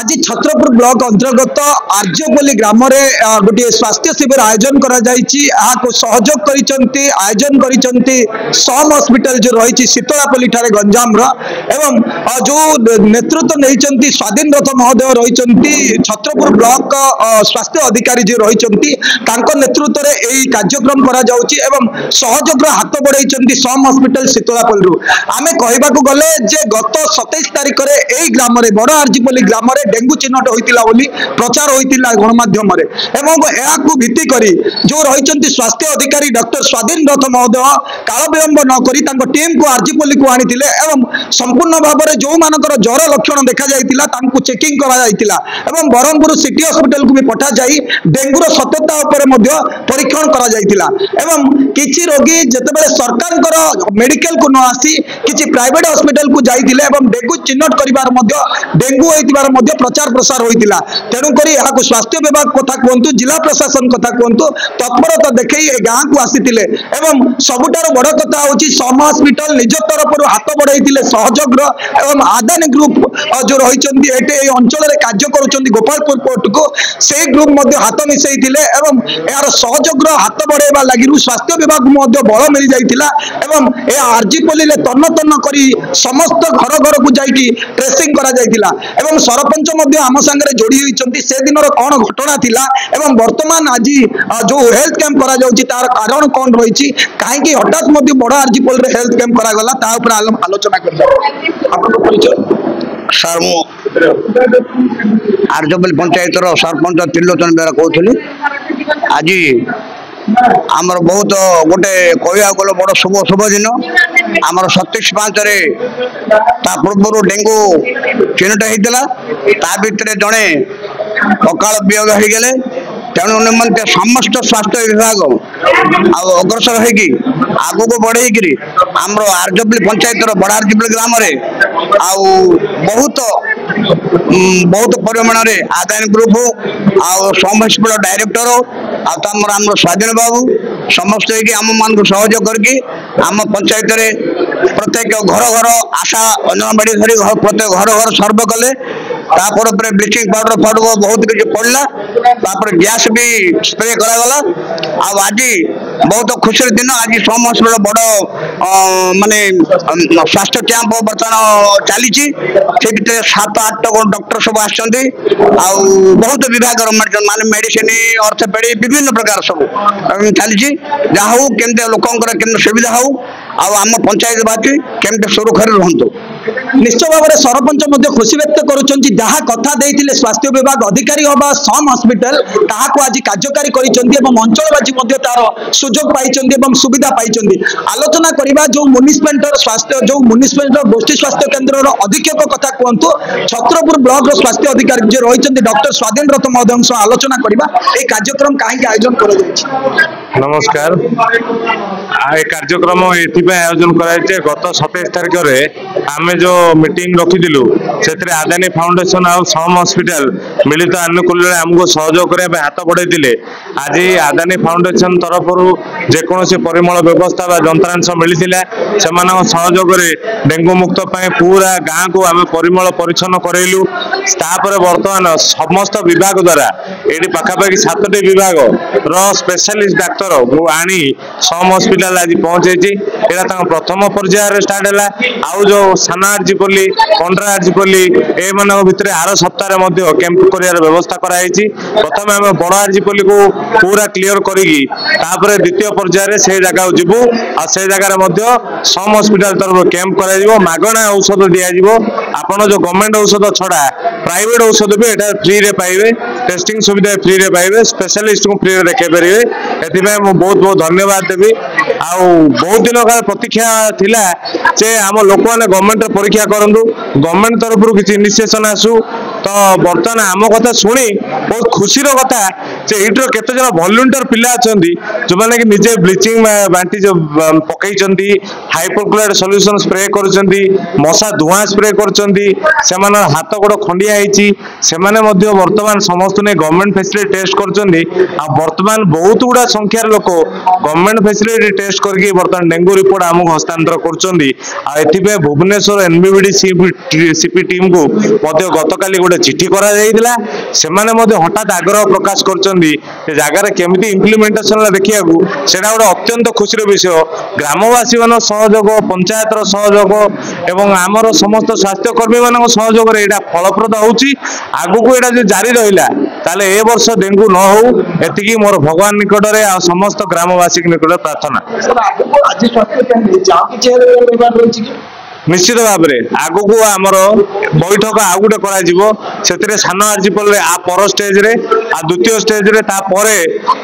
आज छत्रपुर ब्लॉक अंतर्गत आर्यपल्ली ग्राम गोटे स्वास्थ्य शिविर आयोजन करा सहयोग करिसेंती आयोजन करिसेंती सम हॉस्पिटल जो रही शीतलापल्ली गंजाम एवं जो नेतृत्व नहीं स्वाधीन रथ महोदय रही छत्रपुर ब्लॉक स्वास्थ्य अधिकारी जो रही नेतृत्व में यही कार्यक्रम करा सहयोग हाथ बढ़ाई सम हॉस्पिटल शीतलापल्लू आमे कहबाकू गले जे गत 27 तारिख में यही ग्राम बड़ आर्यपल्ली ग्राम डेंगू चिन्हट होता प्रचार होता गणमाध्यम भित्ति करी जो रही स्वास्थ्य अधिकारी डॉक्टर स्वाधीन रथ महोदय काल विलंब नक टीम को आर्यपल्ली को आनी संपूर्ण भाव में जो मानकर ज्वर लक्षण देखा चेकिंग करा बरहमपुर सिटी हॉस्पिटल को भी पठा जाई डेंगूर सत्यता परीक्षण करा किछि रोगी जिते सरकार मेडिकल को न आसी किछि प्राइवेट हॉस्पिटल को जाइतिले डेंगू चिन्हट करिबार डेंगू होइतिबार प्रचार प्रसार होइतिला तेणुक स्वास्थ्य विभाग कथा कहतु जिला प्रशासन कथा कहतु तत्परता देखई गाँ को आसीतिले एवं सबुठार बड़ कथा होची सम हॉस्पिटल निज तरफ हाथ बढ़ाई सहयोग एवं आदानी ग्रुप जो रही अंचल में कार्य करुँच गोपालपुर पोर्ट को से ग्रुप हाथ मिसई यार सहयोग हाथ बढ़ाइबा लगी स्वास्थ्य विभाग बल मिल जाइतिला आर्यपल्ली तन्न तन्न करी समस्त घर घर को जाइकी ट्रेसिंग करा जाइतिला सरपंच आम सांगे जोड़ी होती से दिन कौन घटना थिला एवं वर्तमान आज जो हेल्थ कैंप करा जाउची तार कारण कौन रही कहीं हठात बड़ आर्यपल्ली हेल्थ कैंप करागला आलोचना कर सर मु आर्यपल्ली पंचायत सरपंच त्रिलोचन बेरा कहूली आज आमर बहुत गोटे कह गल बड़ शुभ शुभ दिन आमर 37/5 पूर्व डेंगू चिन्हट होता ता भितर जड़े अकाल वियोग हो गले तेणु निमंते समस्त स्वास्थ्य विभाग अग्रसर होगी आगु को बढ़े आमर आर्यपल्ली पंचायत बड़ आर्यपल्ली ग्राम बहुत बहुत परिमाण आदान ग्रुप सम हॉस्पिटल डायरेक्टर आम स्वाधीन बाबू समस्त आम मान सहयोग करके आम पंचायत प्रत्येक घर घर आशा अंगनवाड़ी धरी प्रत्येक घर घर सर्वे कले ब्लीचिंग पाउडर फाउडर बहुत किसी पड़ा गैस भी स्प्रे करागला आज बहुत खुशी दिन आज सम हॉस्पिटल बड़ माने स्वास्थ्य कैंप बर्तमान चली 7-8 डॉक्टर सब आसछन्ती बहुत विभाग माने मेडिसिन ऑर्थोपेडिक विभिन्न प्रकार सब चली जहाँ हो केमते लोकंकर केमते सुविधा हो आम पंचायत बासी केमते सुरक्षित रुहतु निश्चय भाव में सरपंच खुशी व्यक्त करुँच जहाँ कथा देते स्वास्थ्य विभाग अधिकारी हवा सम हॉस्पिटल ताहाको आज कार्यकारी अंचलवासी तार सुजोग पाई सुविधा पाई आलोचना करवा जो म्युनिसिपालिटी स्वास्थ्य जो म्युनिसिपालिटी गोष्ठी स्वास्थ्य केन्द्र अधीक्षक कथा कहतु छत्रपुर ब्लॉक स्वास्थ्य अधिकारी जो रही डॉक्टर स्वाधीन रथ महोदय आलोचना करवा ये कार्यक्रम कहीं आयोजन कर नमस्कार कार्यक्रम ये आयोजन कराई गत 27 तारिख में आम जो मीटिंग रखीलु से आदानी फाउंडेशन आ सम हॉस्पिटल मिलित आनुकूल्य आमको सहयोग करने हाथ बढ़ाई आज आदानी फाउंडेशन तरफ जेकोसी परिमल व्यवस्था जंत्रांश मिलता से सहयोग डेंगू मुक्त पूरा गाँ को आम परिमल परिच्छन करइलु बर्तमान समस्त विभाग द्वारा ये पाखापाखि 7टी विभाग स्पेशलिस्ट डाक्तर आनी सम हॉस्पिटल आज पहुंचे यहाँ प्रथम पर्यायर स्टार्ट है आउ जो साना आर्यपल्ली पंड्रा आर्यपल्ली एम भितर आर सप्ताह कैंप कर व्यवस्था कराई प्रथम आम बड़ आर्यपल्ली को पूरा क्लीयर करी द्वितीय पर्यायर से जगह जीवु आ से जगह सम हॉस्पिटल तरफ कैंप कर मागणा औषध दिज्व आपड़ जो गवर्नमेंट औषध छड़ा प्राइवेट औषध भी यहाँ फ्री रे पाइबे टेस्टिंग सुविधा फ्री रे पाइबे स्पेशलिस्ट को फ्री रे देखे पारे एथि बहुत बहुत धन्यवाद देवी बहुत दिन का प्रतीक्षा थिला जे आम लोक मैंने गवर्नमेंट परीक्षा करूँ गवर्नमेंट तरफ किसी इनिशिएशन आसू तो बर्तमान आम कथा शुणी बहुत खुशी कथा ये केते जन वॉलंटियर पिला अच्छा जो मैंने कि निजे ब्लीचिंग बांटी जो पकई हाइपोक्लोराइड सॉल्यूशन स्प्रे कर मशा धुआं स्प्रे कर हाथ गोड़ खंडिया से बर्तमान समस्त ने गवर्नमेंट फैसिलिटी टेस्ट कर बर्तमान बहुत गुड़ा संख्यार लोक गवर्नमेंट फैसिलिटी टेस्ट करके बर्तमान डेंगू रिपोर्ट आमको हस्तांतर कर भुवनेश्वर एनबीबीडी सीपी टीम को गतकाली गोटे गोटे चिठी करा सेमाने मध्य हठात आग्रह प्रकाश करछन्ती जे जगार केमिति इम्प्लीमेंटेशन देखिया सेटा गोटे अत्यंत खुशी विषय ग्रामवासी मान सहयोग पंचायत सहयोग एवं आमर समस्त स्वास्थ्यकर्मी मान सहयोग एटा फलप्रद होउची आगु एटा जे जारी रहिला ताले ए वर्ष डेंगू न हो एतिकी मोर भगवान निकट रे आ समस्त ग्रामवासी निकट प्रार्थना सर आपको आज स्वास्थ्य केंद्र जा कि चेहरे व्यवहार रही छी निश्चित भाव में आगु को आमर बैठक आउ गोटे कर सान आरजीपल आ पर स्टेज रे आ द्वितीय स्टेज रे तापरे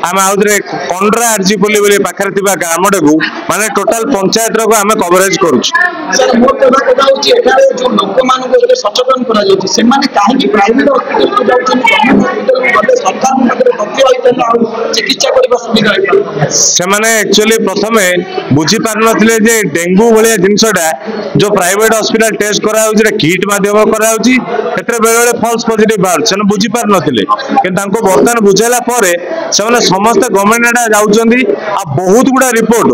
आम आउे कंड्रा आरजीपल्ली बोली पाखे ग्रामटे को माने टोटाल पंचायत रो आम कवरेज करूछु सर मोर कहना कथा होची एठारे जो लोक मान को सचेतन करा जाउची से माने काहे कि प्राइवेट हॉस्पिटल को जाउछन गवर्नमेंट हॉस्पिटल को सरकार पाखे तथ्य होइतन आ चिकित्सा करबा सुविधा होइतन से माने एक्चुअली प्रथमे बुझी पार नथिले जे डेंगू भलिया जिंसडा जो प्राइवेट हॉस्पिटल टेस्ट करा किट माध्यम करा बेले बेले फॉल्स पॉजिटिव बाहर से बुझी पार नथिले कि तांको बर्तमान बुझाइला परे से समस्त गवर्नमेंट जाउछन्ती आ बहुत गुडा रिपोर्ट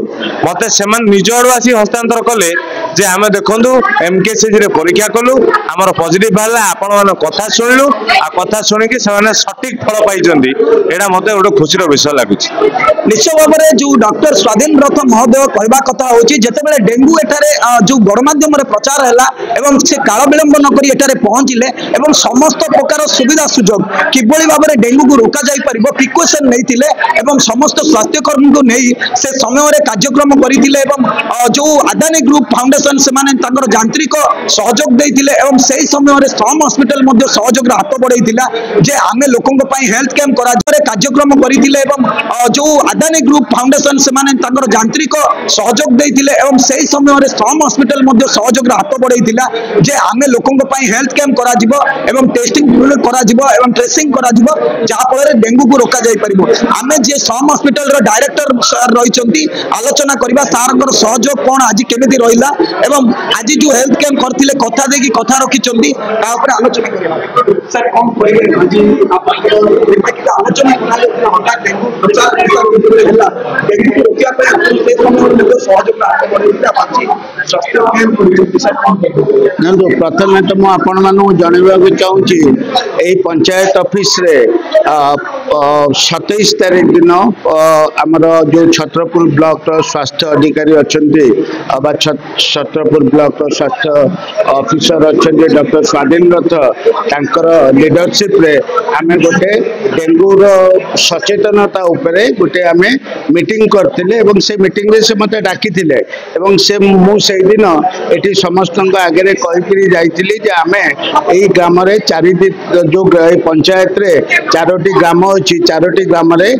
मते सेमान निज आडू आसी हस्तांतर कले जे आमे देखंतु एमकेसीजी रे परीक्षा कलु हमर पॉजिटिव बाहला आपण मान कथा सुनिलु आ कथा सुनि कि सेमाने सटीक फल पाइछन्ती एडा मते गोटे खुशीर विषय लागुछि निश्चय भाव में जो डॉक्टर स्वाधीन रथ महोदय कहवा कथा होची जेतेबेले डेंगू एठारे जो गणमाध्यम रे प्रचार हैला एवं से काल विलंब न करी एठारे पहुंचिले एवं समस्त प्रकार सुविधा सुजोग किबळी भाव में डेंगू को रोका जाई परिबो प्रिकॉशन नैतिले एवं समस्त स्वास्थ्य कर्मी को नै से समय रे कार्यक्रम करितिले एवं जो अदानी ग्रुप फाउंडेशन से माने तांकर यांत्रिक सहयोग दैतिले एवं सेही समय रे सम हॉस्पिटल मध्ये सहयोग रे हाथ बढ़ाइतिला जे आमे लोकन पई हेल्थ कैंप करा रे कार्यक्रम करितिले एवं जो अदानी ग्रुप फाउंडेशन से माने तांकर यांत्रिक सहयोग दैतिले एवं सेही समय रे सम हॉस्पिटल मध्ये सहयोग रे हाथ बढ़ाइतिला जे आमे लोकन पई हेल्थ कैंप करा जिवो एवं टेस्टिंग करा जिवो एवं ट्रेसिंग करा जिवो जहा फल रे डेंगू को रोका जाई परिबो आमे जे सम हॉस्पिटल रो डायरेक्टर सर रहिचंती आलोचना करबा सारंकर सहयोग कोन आज केमिति रहिला एवं आज जो हेल्थ कैंप करथिले कथा देकी कथा रखिचंती ता ऊपर आलोचना करबा सर कोन कहबे आज आपण आलोचना कराले हटा डेंगू प्रचार होला डेंगू को रोकिया पे आपण से समय सहयोग हाथ बढ़ाइला बाकी स्वास्थ्य कैंप करथिले सर कोन कहबे नंदो प्रथम तो मु आपण मानु जणेबा को चाहूची एई पंचायत ऑफिस रे 27 तारीख दिन आमर जो छत्रपुर ब्लॉक स्वास्थ्य अधिकारी अच्छे छत्रपुर ब्लॉक स्वास्थ्य ऑफिसर अच्छे डॉक्टर स्वाधीन रथ तांकर लीडरशिप रे आमे गोटे डेंगूर सचेतनता उपरे गोटे आमे मीटिंग करथिले एवं से मीटिंग रे से मते डाकिथिले एवं से मु से दिन एठी समस्त आगे कही जाइली जे आमे एई ग्राम रे जो पंचायत रे 4टी ग्राम अच्छी 4टी ग्राम रे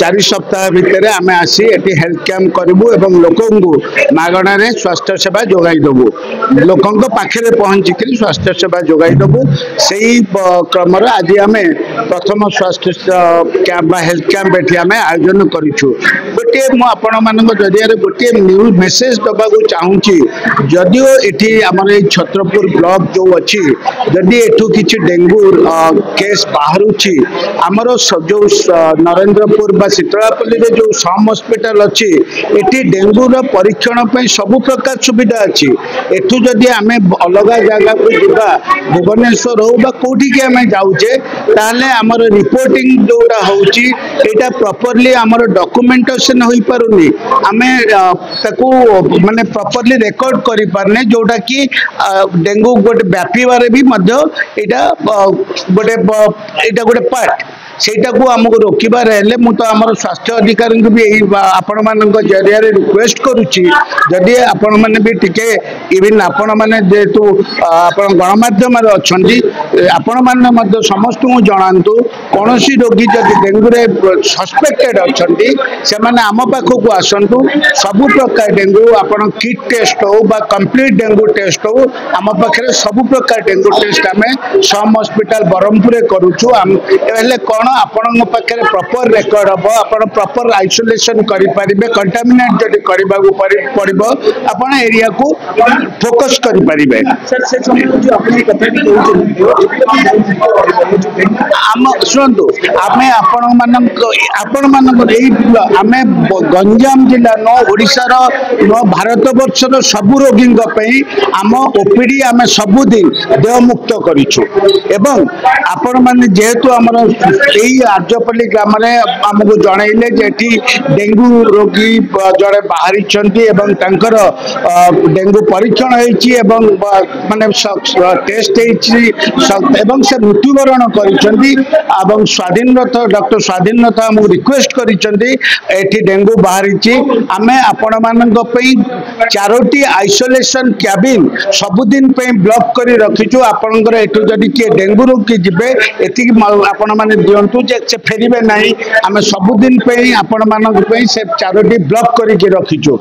4 सप्ताह भितर आमे आसी एटी हेल्थ कैंप करूँ एवं लोकंकु मागणा रे स्वास्थ्य सेवा जोगाई देबू लोकंक पाखे पहुँचिक स्वास्थ्य सेवा जोगाई देबू से क्रम आज आमे प्रथम स्वास्थ्य कैंप हेल्थ कैंप एटी आमे आयोजन करूँ गोटे मुझे जरिया गोटे न्यूज मेसेज दबाक चाहूँगी जदिओ एटी आमर छत्रपुर ब्लॉक जो अच्छी जदि एठू किसी डेंगू केस बाहरुची आमर जो नरेंद्रपुर बा शीतलापल्ली रे जो सम हॉस्पिटल अच्छी एटी डेंगूर परीक्षण पे सबु प्रकार सुविधा अच्छी एठू जदि आमे अलग जगह को जीवा भुवनेश्वर हो बा कोठी के आमे जाउचे ताले आमर रिपोर्टिंग जोटा होची एटा प्रॉपर्ली आमर डॉक्यूमेंटेशन होई पारुनी आमे ताकू माने प्रॉपर्ली रिकॉर्ड करि पारने जोटा कि डेंगू गोटे व्यापीबारे भी मध्य एटा गोटे पार्ट सेटा को हमको रोकबार हेले मु तो आमर स्वास्थ्य अधिकारी को भी आपण मान जरिया रिक्वेस्ट करुच्ची जदि आपण मैंने भी टिके इवन आपण मैंने जेहेतु आपण गणमाध्यम अच्छा आपण मैंने समस्त को जनातु कौन रोगी जदि डेंगू रे सस्पेक्टेड अच्छा से आम पाखक आसतु सबु प्रकार डेंगू आपण किट टेस्ट हो बा कंप्लीट डेंगू टेस्ट हो आम पाखे सबु प्रकार डेंगू टेस्ट आम सम हॉस्पिटल ब्रह्मपुर करुचु कौन आपण पाखे प्रॉपर रेकर्ड हम आप प्रॉपर आइसोलेशन करें कंटामिनेट जब करने पड़ो आपण एरिया को फोकस करें सर से समय जो अपनी कथा भी आम शुणु आम आम गंजाम जिला न ओडिशार न भारत वर्षर सबु रोगी आम ओपीडी आम सबुदिन देयमुक्त करूँ एवं आपण मैंने जेहेतु आमर यही आर्जपल्ली ग्राम आमको जनइले डेंगू रोगी जड़े बाहरी डेंगू परीक्षण माने टेस्ट एवं से मृत्युवरण कर स्वाधीनता डॉक्टर स्वाधीनता आमको रिक्वेस्ट कर डेंगू बाहरी आम आपण मान 4टी आइसोलेशन कैबिन सबुदिन ब्लॉक कर रखीचु आपणकर एठू जदि किए डेंगू रोगी जीवे एति आपण मैंने दिंतु से फेरबे ना आम सबुदिन आपण मान से 4टी ब्लॉक करके रखीचु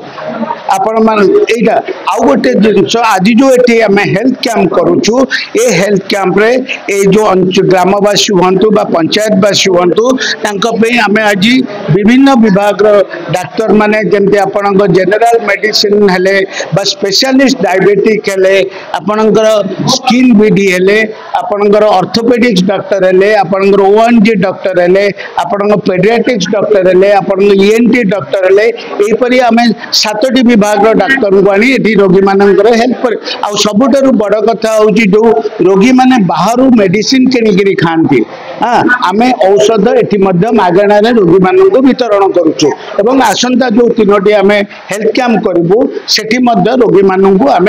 आपण मैंने आउ गोटे जिनस आज जो ये आम हेल्थ कैंप करुचु ये हेल्थ कैंप रे जो ग्रामवासी हूँ पंचायतवासी हूँ आम आज विभिन्न विभाग डाक्तर माने जमती आपण जनरल मेडिसिन हेले स्पेशलिस्ट डायबिटिक हेले आपणकर स्किन विडी हेले आपणकर ऑर्थोपेडिक्स डॉक्टर हेले आपणकर ओएनजी डॉक्टर हेले आपणकर पेडियाट्रिक्स डॉक्टर हेले आपणकर ईएनटी डॉक्टर हेले एपरी आम 7टी विभाग डाक्तर को आनी एठी रोगी मानकर हेल्प कर आ सबुठारु बड़ कथा होची जो रोगी माने बाहरु मेडिसिन किनिकरी खांती आम औषध एठी मध्य मागणा रे रोगी माननको वितरण करूछु एवं आसंता जो 3टी आम हेल्थ कैंप करिवु सेठी मध्य रोगी माननको आम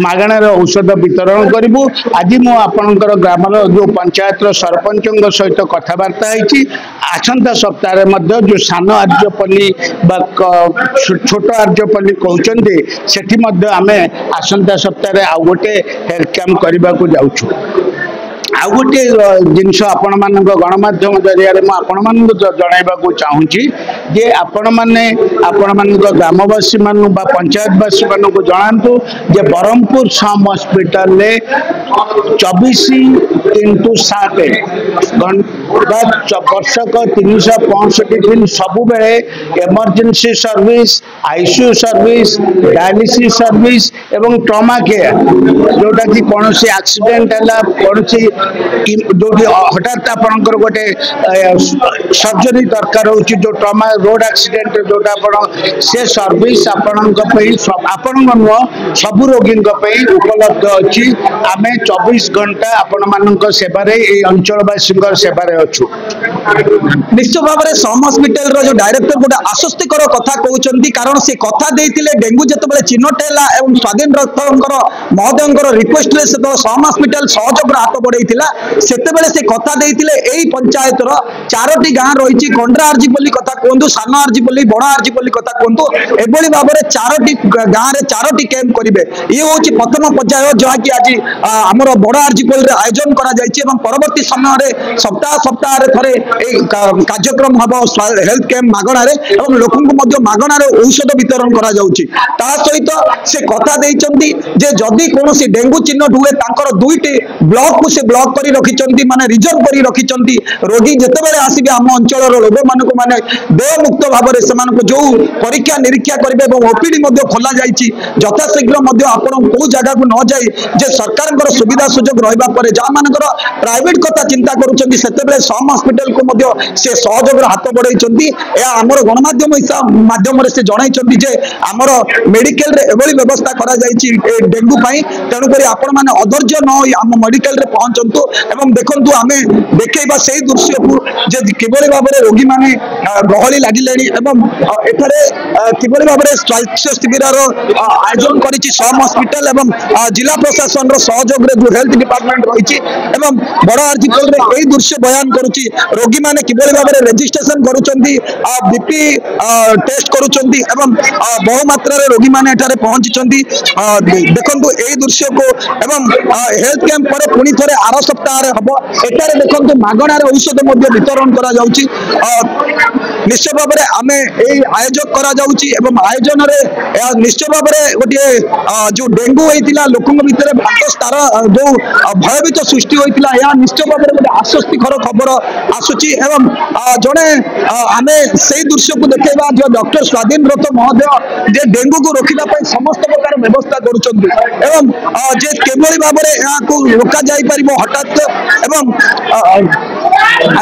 मागणा रे औषध वितरण करिवु आज मु आपनकर ग्रामर जो पंचायत सरपंच सहित कथबार्ता होती आसंता सप्ताह मध्य जो सान आर्जपल्ली छोट आर्जपल्ली कहते सेठी मध्य आम आसंता सप्ताह आउ गोटे हेल्थ कैंप करने को जाऊँ आउ गोटे जिनस आपण मान गणमाध्यम जरिया जनवाक चाहूँगी जे आपण मान ग्रामवासी मान पंचायतवासी मान जनातु जे ब्रह्मपुर सम हॉस्पिटल 24x7 वर्षक 365 दिन सबु बेले emergency service ICU service dialysis service एवं ट्रमा केयर जोटा कि कौन सी एक्सीडेंट है कौन सी जो हठात आपंकर गोटे सर्जरी दरकार हो जो ट्रमा रोड एक्सीडेंट जोटा से सर्विस आपण नुह सबु रोगी उपलब्ध अच्छी आम 24 घंटा आपण मान सेवारे अंचलवासी सेवारे अच्छु निश्चित भाव में सम हस्पिटाल जो डायरेक्टर गोटे आश्वस्तिकर कथा कहते कारण से कथा देते डेंगू जिते चिन्हट है स्वाधीन रक्षकर महोदय रिक्वेस्ट सम हस्पिटाल सहयोग हाथ बढ़ई से कथा देते यही पंचायत 4टी गाँ रही कंड्रा आर्जीपल्ली कथा कहतु सान आर्जीपल्ली बड़ आर्जीपल्ली कथा कहतु एभली भाव में 4टी गाँव में 4टी कैंप करेंगे ये हूँ प्रथम पर्याय जहाँकि आज आमर बड़ आर्जीपल्ली आयोजन कर परवर्ती समय सप्ताह सप्ताह थे कार्यक्रम हम हेल्थ कैंप मागणार लोक मागणार औषध वितरण करा सहित से कथा जदि कौन डेंगू चिन्हट हुए 2टी ब्लॉक को से ब्लॉक कर रखी माने रिजर्व कर रखी रोगी जिते आसबे आम अंचल लोक मानक माने देयमुक्त भाव में जो परीक्षा निरीक्षा करेंगे ओपीडी खोल जाइए यथाशीघ्र कौ जगह को न जाए सरकार सुविधा सुजोग रहा जहाँ मानकर प्राइवेट कथा चिंता करुँचे सम हस्पिटाल को से सहयोग हाथ बढ़ई आमर गणमाध्यम माध्यम से जनई जे आमर मेडिकल एभली व्यवस्था करा डेंगू तेणुक आपण मैंने अधर्य न आम मेडिकल पहुंचतु एवं देखु आम देखा से दृश्य को किभली भाव में रोगी मैंने गहली लगिले एठारे किभली भाव में स्वास्थ्य शिविर आयोजन कर सम हस्पिटाल एवं जिला प्रशासन सहयोग जो हेल्थ डिपार्टमेंट रही बड़ आर्टिकल यही दृश्य बयान करुच्ची रोगी मैंने किभली भाव में रेजिस्ट्रेशन करुँच बीपी टेस्ट करुँच बहु मात्रा रोगी मैंने पहुंची देखु यही दृश्य को एवं हेल्थ कैंप पर पुणी थे आर सप्ताह हम एटारे देखो मागणार औषध वितरण करा निश्चय भाव में आम यही आयोजक करा आयोजन निश्चय भाव में गोटे जो डेंगू होता लोक भीतर भात स्टार जो भयभीत सृष्टि होता निश्चय भाव में गोटे आश्वस्त अस्वास्थ्यकर खबर आसुची एवं जड़े आमे से दृश्य को देखा जो डॉक्टर स्वाधीन रथ महोदय जे डेंगू को रोकने समस्त प्रकार व्यवस्था करुँच एवं जे केवल भाव में रोका जापर हठात एवं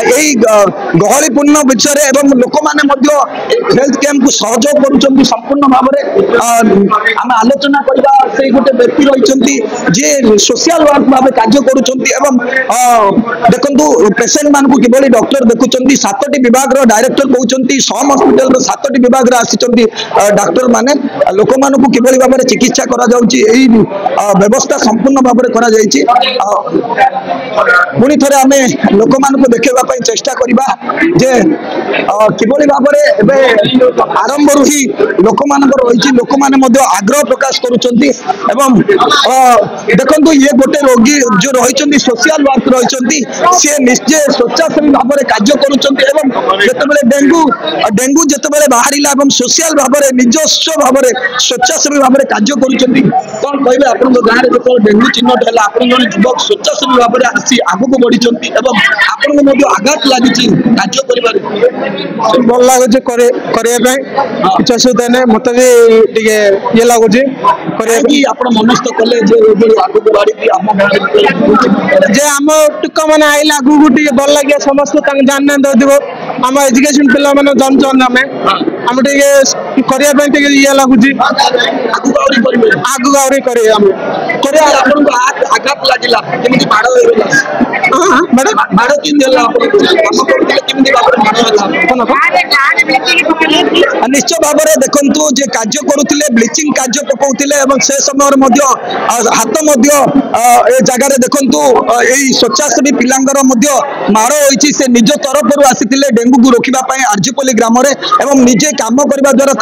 यही गहलीपूर्ण विषय एवं लोक मैंने हेल्थ कैंप को सहयोग कर संपूर्ण भाव में आम आलोचना करवा से गोटे व्यक्ति रही जे सोशल वर्क भाव कार्य करुँच देखु पेसेंट मान को किभली डॉक्टर देखुं 7टी विभाग डायरेक्टर कहते सम हॉस्पिटल 7टी विभाग आसी डाक्टर माने लोक मान को किभली भाव में चिकित्सा करा व्यवस्था संपूर्ण भाव में करा पुणी थे आम लोक मान को देखा चेष्टा करवा जे किभली भाव में आरंभ ही लोक मान रही लोक मैंने आग्रह प्रकाश करुँच देखो ये गोटे रोगी जो रही सोशल वर्क रही सी निजे स्वेच्छासेवी भाव में कार्य करुँच डेंगू जिते बाहर सोशल भाव में निजस्व भाव में स्वेच्छासेवी भाव में कार्य करुँच कौन कहे आप गाँव में जो डेंगू चिन्हट है आप युवक स्वेच्छासेवी भाव में आसी आगक बढ़ी आपको आघात लगी कार्य भल लगुच किसी असुविधा ना मत भी ये लगुच मनस्थ कले आम टुक मैंने आइले आगू भल लगे समस्त जाना दे आम एजुकेशन पिला मैंने जानचन आम ये लगुच आगू आहरी कर आघात लगे निश्चय भाव में देखु जे कार्य करुले ब्लीचिंग कार्य पकाउले से समय हाथ जगार देखु यही स्वेच्छासेवी पिलांगर माड़ होती से निज तरफ आसी डेंगू को रोकने आरजीपल्ली ग्राम में निजे काम करने द्वारा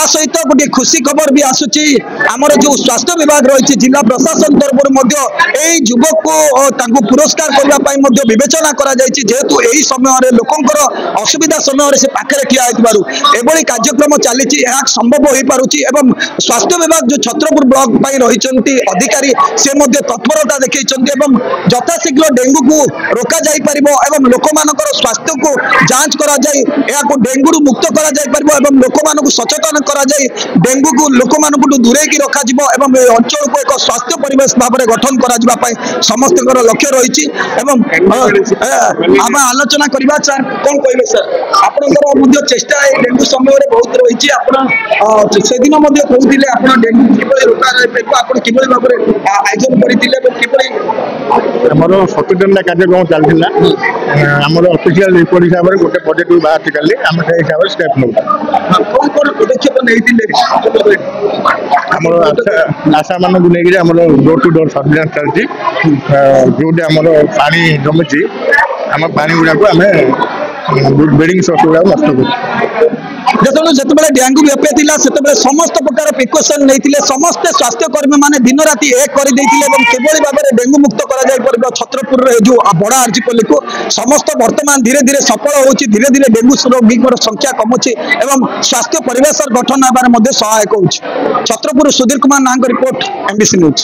सहित गोटे खुशी खबर भी आसूची आमर जो स्वास्थ्य विभाग रही जिला प्रशासन तरफ युवक को पुरस्कार करने विवेचना जेहेतु यही समय लोकंर असुविधा समय से पाखे ठिया होती कार्यक्रम चली संभव हो पारुची एवं स्वास्थ्य विभाग जो छत्रपुर ब्लॉक रही अधिकारी से तत्परता देखते यथाशीघ्र डेंगू को रोका जाई परिबो एवं लोक मानकर स्वास्थ्य को जांच करा जाई या डेंगू मुक्त करा जाई परिबो एवं लोक मान को सचेतन करा जाई डेंगू को लोक मान को दूरे की रखा जिवो एवं अंचल को एक स्वास्थ्य परिवेश भाव में गठन करा जिबा पई समस्त लक्ष्य रही एवं आम आलोचना करवा सर कौन कहबे सर आपनकर चेष्टा डेंगू समय बहुत रही से दिन कहते आप डेंगू किभली रोका जाए आप किभली भाव में आयोजन करते आमर सचेतनता कार्यक्रम चलता आमर ऑफिशियल रिपोर्ट हिसाब से गोटे पॉजिटिव बाहर काली आम से हिसाब से स्टेप नौ कौन कौन पदक्षेप नहीं आमर आशा मान को लेकर आमर डोर टू डोर सर्विलांस चलती जो पानी जमी आम पानी गुड़ा को आम ब्लीडिंग सोर्स गुड़ा नष्ट कर जिते डेंगू व्यापी से समस्त प्रकार प्रिकसन नहीं समस्त स्वास्थ्यकर्मी मैंने दिन राति एक करते किभली भाव में डेंगू मुक्त कर छत्रपुर जो बड़ा आरजीपल्ली को समस्त वर्तमान धीरे धीरे सफल हो धीरे धीरे डेंगू रोगी संख्या कमुची एवं स्वास्थ्य परिवेश गठन होबार सहायक हो छत्रपुर सुधीर कुमार नाग रिपोर्ट एमबीसी न्यूज।